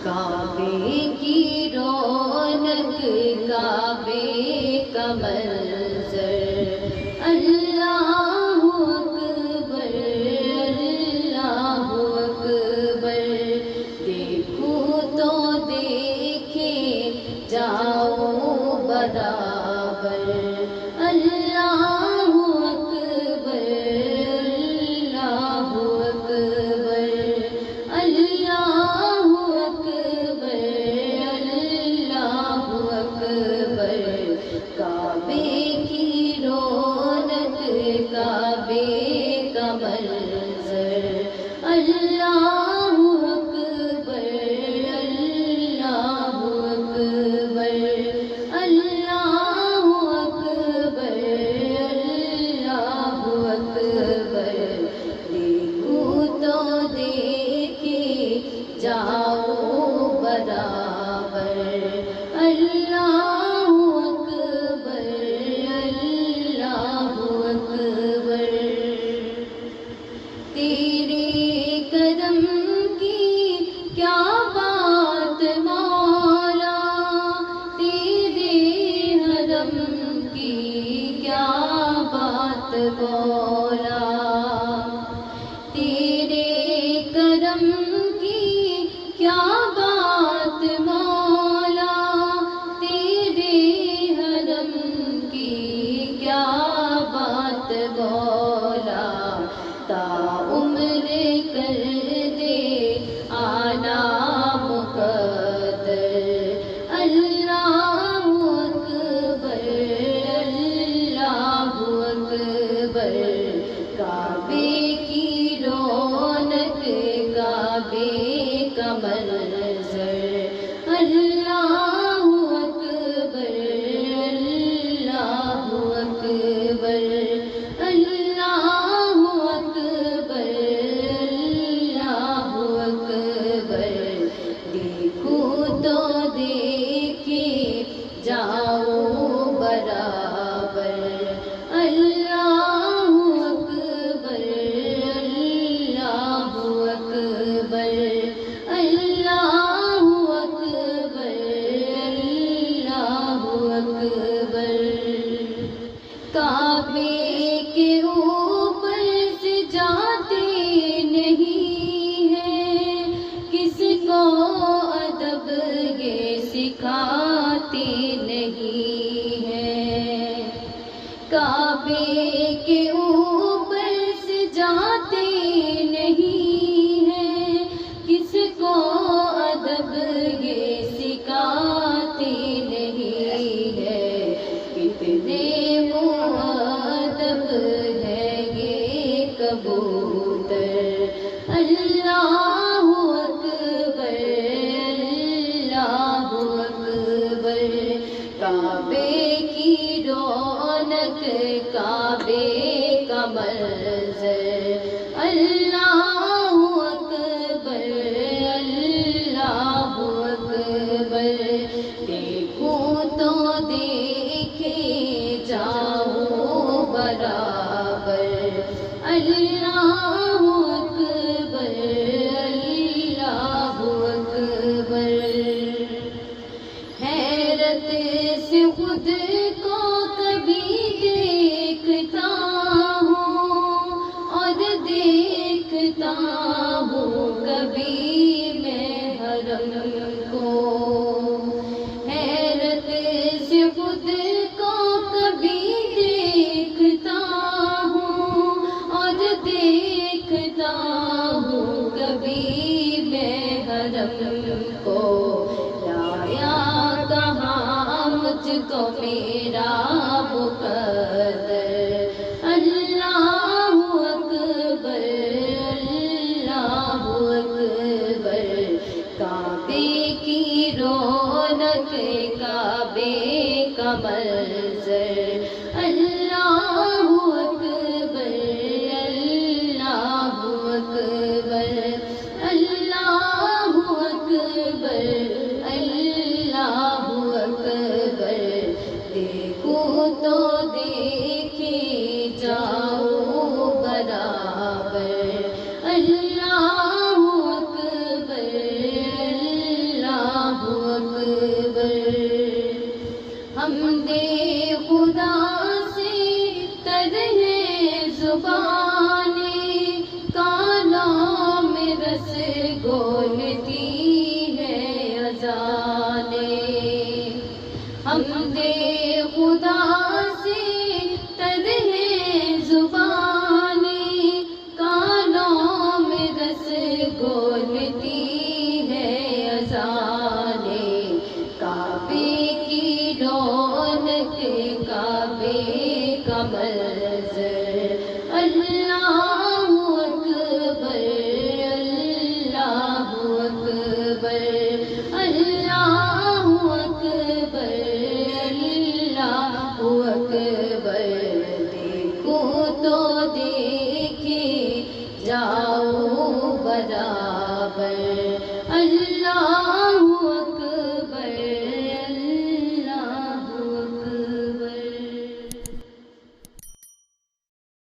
کعبے کی رونق کعبے کا منظر، اللہ اکبر اللہ اکبر، دیکھو تو دیکھے جاؤ برابر، اللہ اکبر اللہ اکبر اللہ اکبر اللہ اکبر، کعبے کی رونق کعبے کا منظر، اللہ اکبر اللہ اکبر اللہ اکبر اللہ اکبر، دیکھو تو دیکھے جاؤ برابر، اللہ اکبر اللہ اکبر، تیرے کرم کی کیا بات مولا، تیرے حرم کی کیا بات مولا، تیرے کرم کی کیا بات مولا، تیرے حرم کی کیا بات مولا، تا عمر کر دے آنا مقدر، اللہ اکبر اللہ اکبر، کعبے کی رونق کعبے کا منظر، اللہ اکبر اللہ اکبر اللہ اکبر اللہ اکبر، دیکھو تو دیکھے جاؤ برابر، اللہ اکبر اللہ اکبر اللہ اکبر اللہ اکبر، کعبے کے اوپر سے جاتے نہیں ہیں، کس کو ادب یہ سکھاتے نہیں ہیں، کعبے کے اوپر سے جاتے نہیں ہیں، کس کو ادب یہ سکھاتے نہیں ہے، کتنے مؤدب ہے یہ کبوتر، اللہ اکبر اللہ اکبر، کعبے کی رونق کعبے کا منظر، اللہ اکبر اللہ اکبر، دیکھو تو دیکھے جاؤ برابر، اللہ اکبر اللہ اکبر، حیرت سے خود کو کبھی دیکھتا ہوں اور دیکھتا ہوں کبھی میں حرم کو، حیرت سے خود کو کبھی دیکھتا ہوں اور دیکھتا ہوں کبھی میں حرم کو، لایا کہاں مجھ کو میرا مقدر، اللہ اکبر اللہ اکبر، کعبے کی رونق کعبے کا منظر، اللہ اکبر اللہ اکبر اللہ اکبر اللہ اکبر، دیکھو تو دیکھے جاؤ برابر، اللہ اکبر حمد خدا سے تر ہے زبانیں، کانوں میں رس گولتی ہے اذانیں۔ حمد خدا سے تر ہے زبانیں، کانوں میں رس گولتی ہے اذانیں۔ کعبے کی رونق، کعبے کا منظر، اللہ اکبر، اللہ اکبر، اللہ